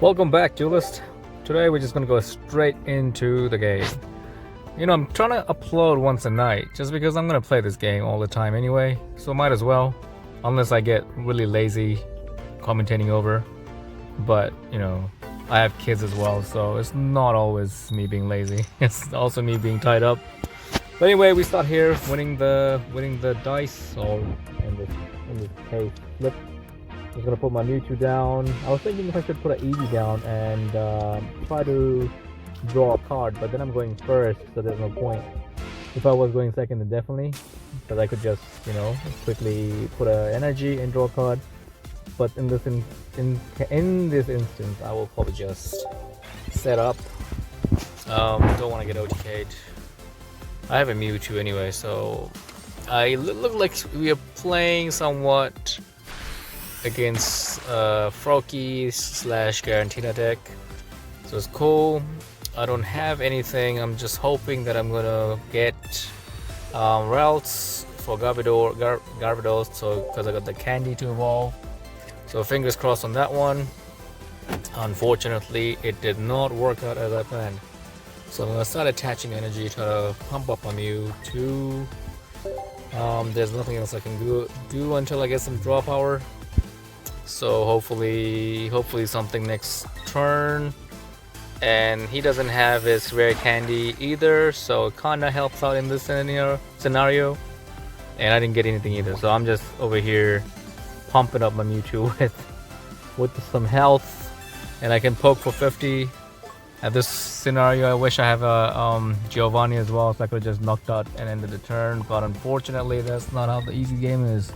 Welcome back, duelist. Today we're just gonna go straight into the game. You know, I'm trying to upload once a night just because I'm gonna play this game all the time anyway, so might as well, unless I get really lazy commentating over. But you know, I have kids as well, so it's not always me being lazy. It's also me being tied up. But anyway, we start here winning the dice, or in this case, flip. I'm just gonna put my Mewtwo down. I was thinking if I should put an Eevee down and try to draw a card, but then I'm going first, so there's no point. If I was going second, then definitely, because I could just, you know, quickly put an energy and draw a card. But in this instance, I will probably just set up. Don't want to get OTK'd. I have a Mewtwo anyway, so I look like we are playing somewhat against Froakie / Garantina deck, so it's cool. I don't have anything. I'm just hoping that I'm gonna get routes for Garbodor, so because I got the candy to evolve. So fingers crossed on that one. Unfortunately, it did not work out as I planned. So I'm gonna start attaching energy, try to pump up my Mewtwo. There's nothing else I can do until I get some draw power. So hopefully something next turn. And he doesn't have his rare candy either, so it kinda helps out in this scenario. And I didn't get anything either, so I'm just over here pumping up my Mewtwo with some health, and I can poke for 50. At this scenario, I wish I have a Giovanni as well, so I could have just knocked out and ended the turn. But unfortunately, that's not how the easy game is.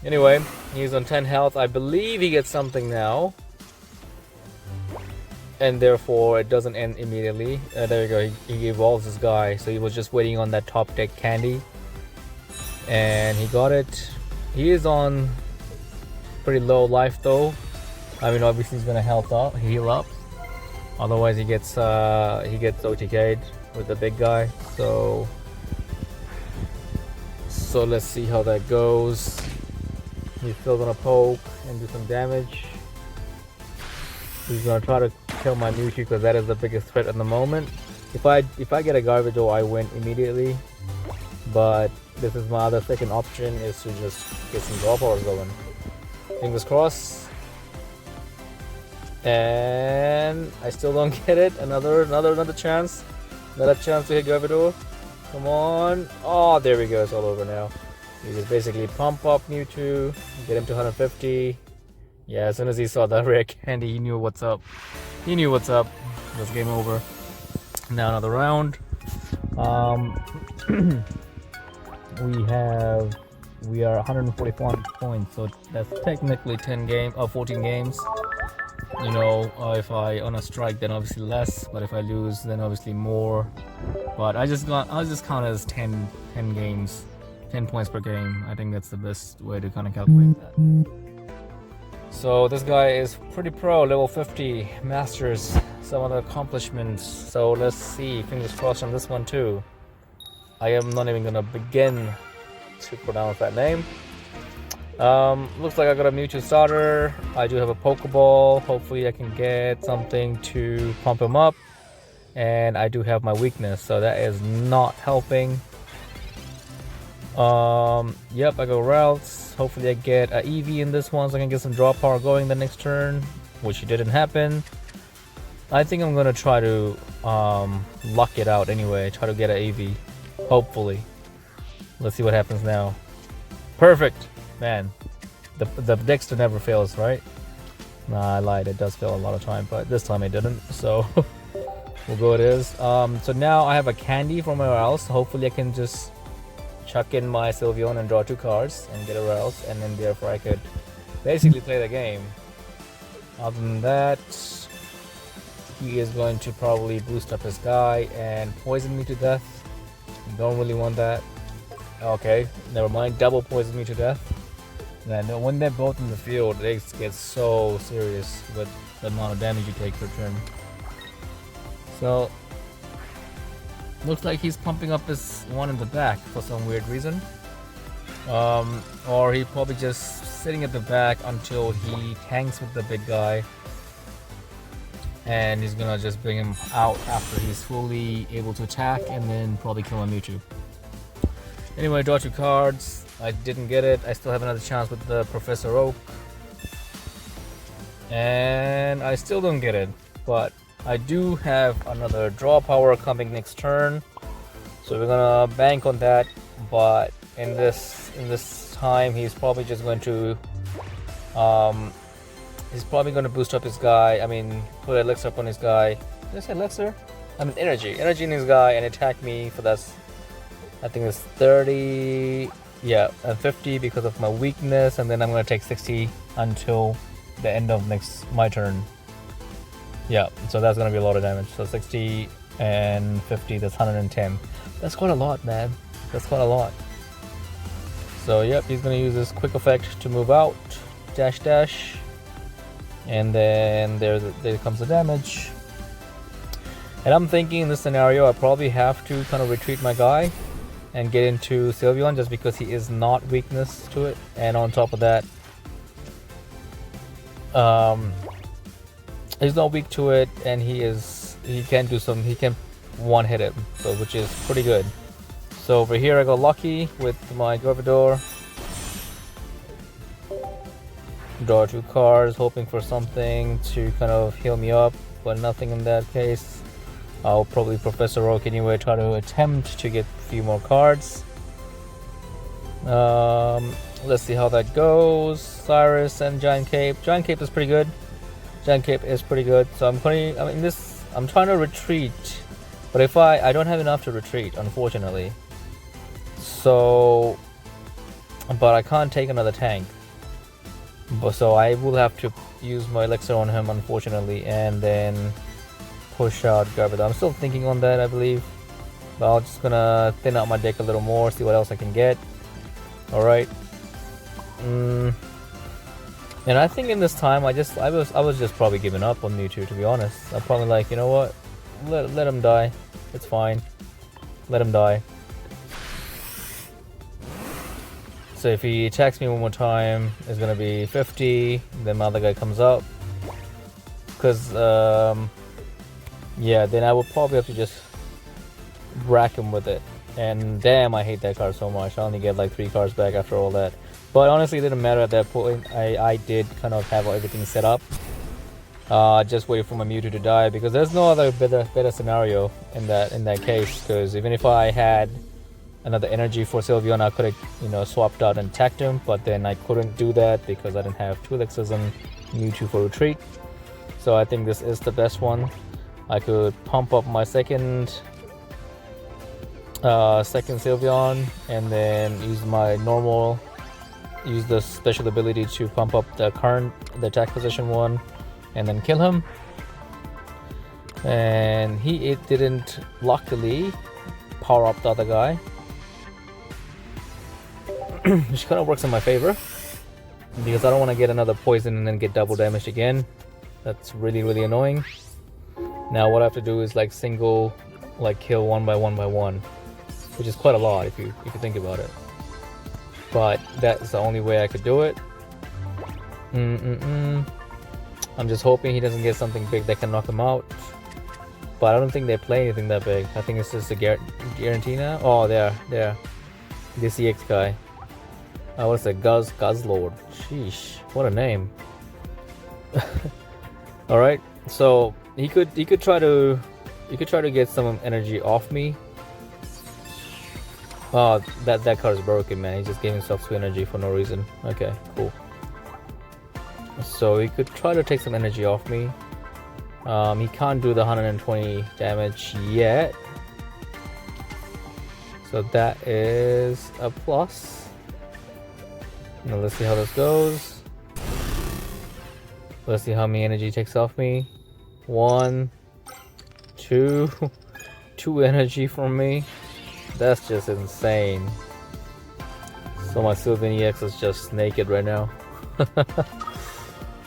Anyway, he's on 10 health. I believe he gets something now, and therefore it doesn't end immediately. There you go. He evolves this guy, so he was just waiting on that top deck candy, and he got it. He is on pretty low life though. I mean, obviously he's gonna heal up. Otherwise, he gets OTK'd with the big guy. So let's see how that goes. He's still gonna poke and do some damage. He's gonna try to kill my Mewtwo because that is the biggest threat at the moment. If I get a Garbodor, I win immediately. But this is my other second option, is to just get some draw powers going. Fingers crossed. And I still don't get it. Another chance. Another chance to hit Garbodor. Come on. Oh, there we go. It's all over now. You just basically pump up Mewtwo, get him to 150. Yeah, as soon as he saw that rare candy, he knew what's up. He knew what's up. It was game over. Now another round. We are 141 points, so that's technically 14 games. You know, if I on a strike, then obviously less, but if I lose, then obviously more. But I'll just count it as 10 games. 10 points per game. I think that's the best way to kind of calculate that. So this guy is pretty pro, level 50, masters some other accomplishments. So let's see, fingers crossed on this one too. I am not even gonna begin to pronounce that name. Looks like I got a Mewtwo starter. I do have a Pokeball. Hopefully I can get something to pump him up. And I do have my weakness, so that is not helping. Yep, I go routes. Hopefully I get a Eevee in this one so I can get some draw power going the next turn, which didn't happen. I think I'm gonna try to luck it out anyway, try to get a Eevee, hopefully. Let's see what happens now. Perfect! Man, the Dexter never fails, right? Nah, I lied, it does fail a lot of time, but this time it didn't, so we'll go it is. So now I have a candy from somewhere else. Hopefully I can just chuck in my Sylveon and draw 2 cards and get a Rouse, and then therefore I could basically play the game. Other than that, he is going to probably boost up his guy and poison me to death. Don't really want that. Okay, never mind, double poison me to death. And when they're both in the field, it gets so serious with the amount of damage you take per turn. So looks like he's pumping up his one in the back for some weird reason. Or he probably just sitting at the back until he tanks with the big guy. And he's gonna just bring him out after he's fully able to attack, and then probably kill my Mewtwo. Anyway, draw 2 cards. I didn't get it. I still have another chance with the Professor Oak. And I still don't get it. But I do have another draw power coming next turn. So we're gonna bank on that. But in this time, he's probably just going to he's probably going to boost up his guy. I mean, put elixir up on his guy. Did I say elixir? I mean energy in his guy, and attack me for that. I think it's 30, yeah, and 50 because of my weakness, and then I'm going to take 60 until the end of my turn. Yeah, so that's going to be a lot of damage. So 60 and 50, that's 110. That's quite a lot, man. That's quite a lot. So yep, he's going to use this quick effect to move out. Dash dash. And then there comes the damage. And I'm thinking in this scenario I probably have to kind of retreat my guy and get into Sylveon, just because he is not weakness to it. And on top of that, he's not weak to it, and he can one hit him, so which is pretty good. So over here I got lucky with my Gravador. Draw 2 cards, hoping for something to kind of heal me up, but nothing in that case. I'll probably Professor Oak anyway, try to attempt to get a few more cards. Let's see how that goes. Cyrus and Giant Cape. Giant Cape is pretty good. So I'm trying to retreat, but if I don't have enough to retreat, unfortunately. So, but I can't take another tank. So I will have to use my elixir on him, unfortunately, and then push out Garbage. I'm still thinking on that, I believe. But I'm just gonna thin out my deck a little more, see what else I can get. Alright. And I think in this time I was just probably giving up on Mewtwo, to be honest. I'm probably like, you know what? Let him die. It's fine. Let him die. So if he attacks me one more time, it's gonna be 50. Then my other guy comes up. Because yeah, then I would probably have to just rack him with it. And damn, I hate that card so much. I only get like 3 cards back after all that. But honestly, it didn't matter at that point. I did kind of have everything set up. Just waited for my Mewtwo to die, because there's no other better scenario in that case. Because even if I had another energy for Sylveon, I could have swapped out and attacked him. But then I couldn't do that because I didn't have 2 elixirs and Mewtwo for retreat. So I think this is the best one. I could pump up my second Sylveon, and then use the special ability to pump up the attack position one, and then kill him. And it didn't luckily power up the other guy, which kind of works in my favor, because I don't want to get another poison and then get double damaged again. That's really, really annoying. Now what I have to do is like kill one by one, which is quite a lot if you think about it. But that's the only way I could do it. I'm just hoping he doesn't get something big that can knock him out. But I don't think they play anything that big. I think it's just a guarantee now. Oh, there. This EX guy. What's that? Guzzlord. Sheesh, what a name. All right, so he could try to get some energy off me. Oh, that card is broken, man. He just gave himself 2 energy for no reason. Okay, cool. So he could try to take some energy off me. He can't do the 120 damage yet. So that is a plus. Now let's see how this goes. Let's see how many energy he takes off me. 1, 2, 2 energy from me. That's just insane. So my Sylveon EX is just naked right now.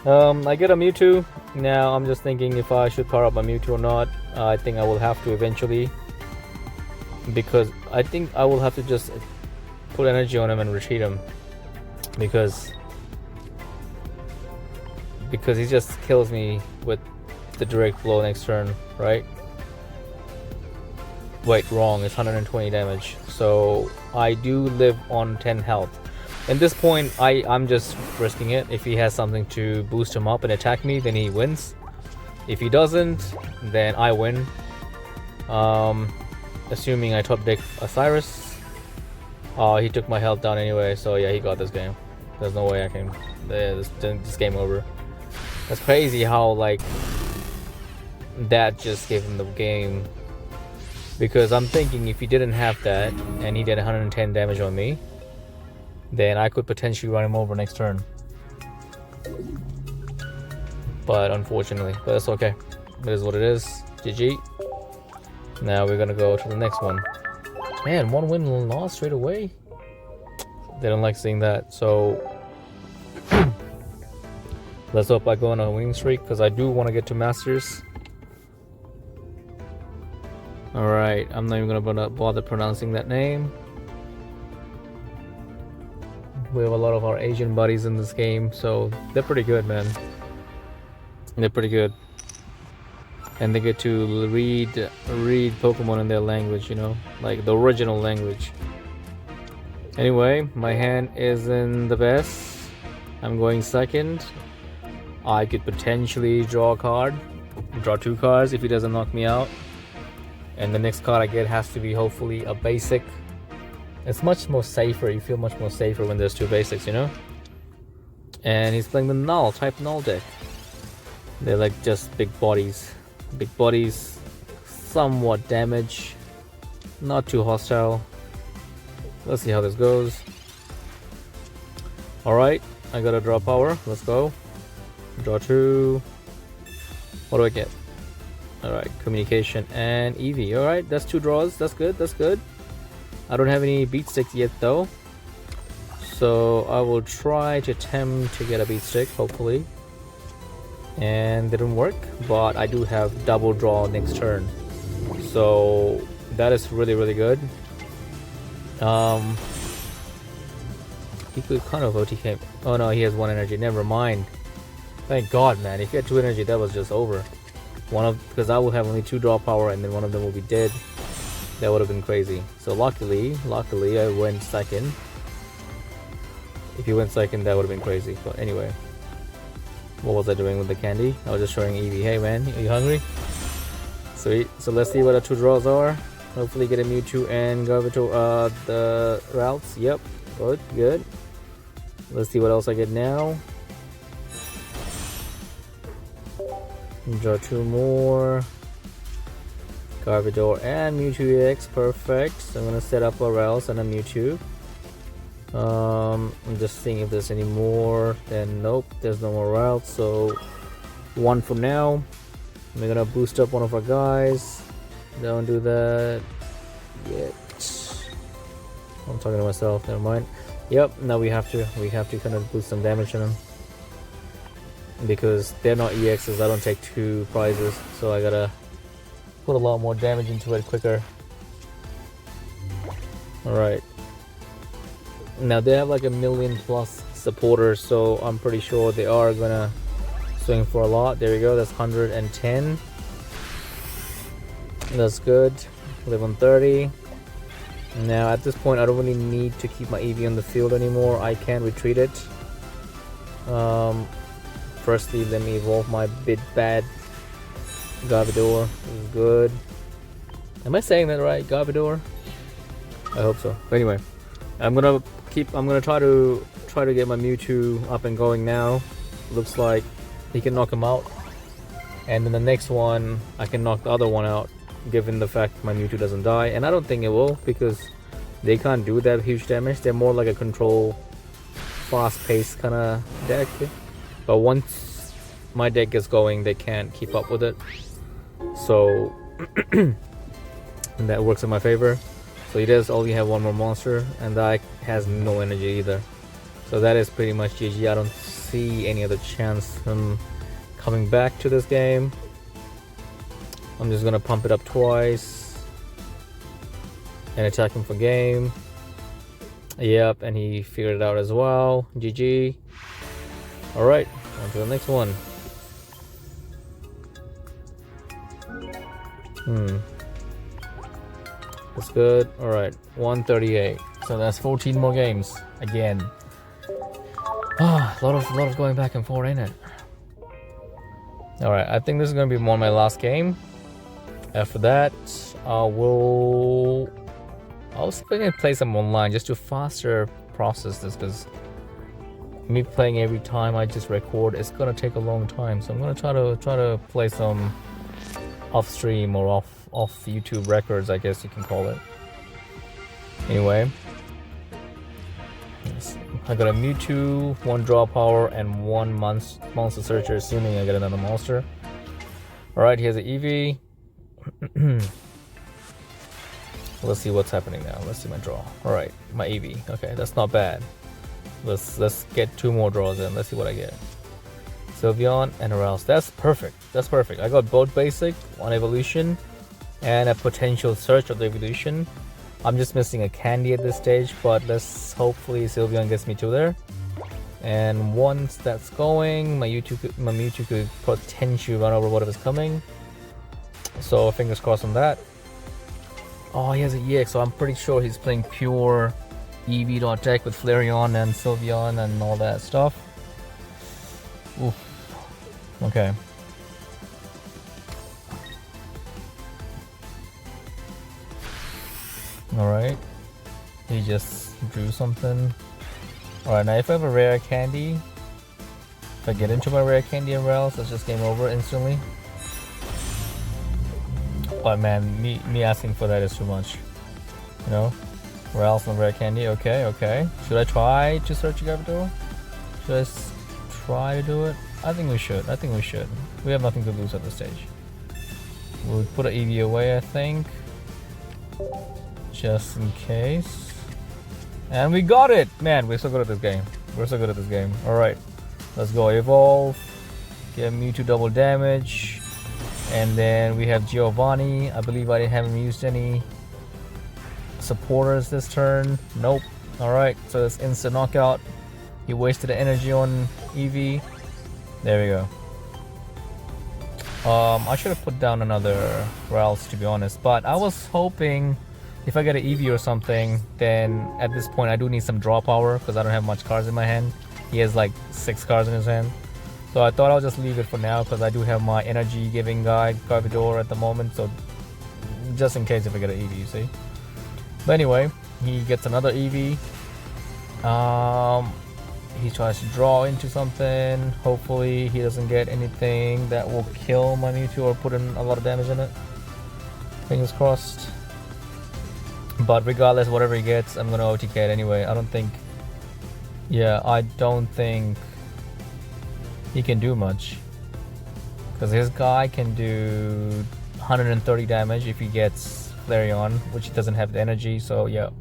I get a Mewtwo. Now I'm just thinking if I should power up my Mewtwo or not. I think I will have to eventually, because I think I will have to just put energy on him and retreat him, because because he just kills me with the direct blow next turn, right? Wait, wrong, it's 120 damage. So I do live on 10 health. At this point, I'm just risking it. If he has something to boost him up and attack me, then he wins. If he doesn't, then I win. Assuming I top deck Osiris. He took my health down anyway, so yeah, he got this game. There's no way I can... this game over. That's crazy how, like, that just gave him the game. Because I'm thinking if he didn't have that, and he did 110 damage on me, then I could potentially run him over next turn. But unfortunately, but that's okay. It is what it is. GG. Now we're gonna go to the next one. Man, 1 win, 1 loss straight away. They don't like seeing that, so let's hope I go on a winning streak, because I do want to get to Masters. Alright, I'm not even gonna bother pronouncing that name. We have a lot of our Asian buddies in this game, so they're pretty good, man. They're pretty good. And they get to read Pokemon in their language, you know, like the original language. Anyway, my hand isn't the best. I'm going second. I could potentially draw a card, draw 2 cards if he doesn't knock me out. And the next card I get has to be hopefully a basic. It's much more safer. You feel much more safer when there's 2 basics, you know. And he's playing the null type null deck. They're like just big bodies. Big bodies, somewhat damage, not too hostile. Let's see how this goes. Alright, I gotta draw power. Let's go. Draw 2. What do I get? Alright, communication and EV. Alright, that's 2 draws. That's good. That's good. I don't have any beat sticks yet though. So I will try to attempt to get a beat stick, hopefully. And didn't work, but I do have double draw next turn, so that is really, really good. He could kind of OTK. Oh no, he has 1 energy. Never mind. Thank God, man. If he had 2 energy, that was just over. Because I will have only 2 draw power, and then one of them will be dead. That would have been crazy. So luckily, I went second. If he went second, that would have been crazy. But anyway. What was I doing with the candy? I was just showing Eevee. Hey man, are you hungry? Sweet. So let's see what our 2 draws are. Hopefully get a Mewtwo and Garbito, the routes. Yep. Good, good. Let's see what else I get now. Draw 2 more. Garbodor and Mewtwo EX. Perfect. So I'm gonna set up a Rouse and a Mewtwo. I'm just seeing if there's any more. Then nope, there's no more routes, so 1 for now. We're gonna boost up one of our guys. Don't do that yet. I'm talking to myself, never mind. Yep, now we have to kind of boost some damage on them, because they're not EXs. I don't take 2 prizes, so I gotta put a lot more damage into it quicker. Alright. Now they have like 1 million plus supporters, so I'm pretty sure they are gonna swing for a lot. There we go, that's 110. That's good. Live on 30. Now at this point I don't really need to keep my EV on the field anymore. I can retreat it. Firstly, let me evolve my big bad Garbodor. This is good. Am I saying that right? Garbodor? I hope so. But anyway, I'm gonna try to get my Mewtwo up and going now. Looks like he can knock him out, and then the next one I can knock the other one out, given the fact my Mewtwo doesn't die. And I don't think it will, because they can't do that huge damage. They're more like a control, fast-paced kind of deck. But once my deck gets going, they can't keep up with it. So and that works in my favor. So he does only have 1 more monster, and that has no energy either. So that is pretty much GG. I don't see any other chance from coming back to this game. I'm just gonna pump it up twice and attack him for game. Yep, and he figured it out as well. GG. Alright, On to the next one. That's good. Alright, 138. So that's 14 more games. Again. A lot of going back and forth, ain't it? Alright, I think this is gonna be my last game. After that, I was going to play some online just to faster process this, because me playing every time I just record, it's gonna take a long time. So I'm gonna try to play some off stream or off YouTube records, I guess you can call it. Anyway, I got a Mewtwo, 1 draw power, and 1 monster searcher, assuming I get another monster. Alright, here's an Eevee. Let's see what's happening now. Let's see my draw. Alright, my Eevee. Okay, that's not bad. Let's get 2 more draws in. Let's see what I get. Sylveon and Arouse. That's perfect. That's perfect. I got both basic, 1 evolution, and a potential search of the evolution. I'm just missing a candy at this stage, but let's hopefully Sylveon gets me to there. And once that's going, my Mewtwo could potentially run over whatever's coming. So fingers crossed on that. Oh, he has a EX, so I'm pretty sure he's playing pure EV.tech with Flareon and Sylveon and all that stuff. Oof. Okay. Alright. He just drew something. Alright, now if I have a rare candy, if I get into my rare candy and rails, that's just game over instantly. But man, me asking for that is too much. You know? Rails and rare candy, okay. Should I try to search a Gravador? Should I try to do it? I think we should. We have nothing to lose at this stage. We'll put an EV away, I think. Just in case. And we got it! Man, we're so good at this game. Alright. Let's go evolve. Get Mewtwo double damage. And then we have Giovanni. I believe I haven't used any supporters this turn. Nope. Alright, so it's instant knockout. He wasted the energy on Eevee. There we go. I should have put down another Ralts, to be honest, but I was hoping if I get an Eevee or something, then at this point I do need some draw power because I don't have much cards in my hand. He has like 6 cards in his hand. So I thought I'll just leave it for now because I do have my energy giving guy, Gravador, at the moment, so just in case if I get an Eevee, you see. But anyway, he gets another Eevee. He tries to draw into something. Hopefully he doesn't get anything that will kill my Mewtwo or put in a lot of damage in it. Fingers crossed. But regardless, whatever he gets, I'm gonna OTK it anyway. I don't think he can do much. Because his guy can do 130 damage if he gets Flareon, which doesn't have the energy, so yeah.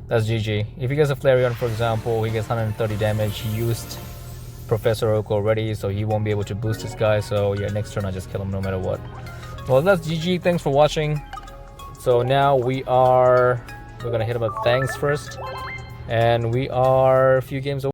That's GG. If he gets a Flareon, for example, he gets 130 damage. He used Professor Oak already, so he won't be able to boost this guy. So yeah, next turn I just kill him no matter what. Well, that's GG. Thanks for watching. So now we're gonna hit him up thanks first. And we are a few games away.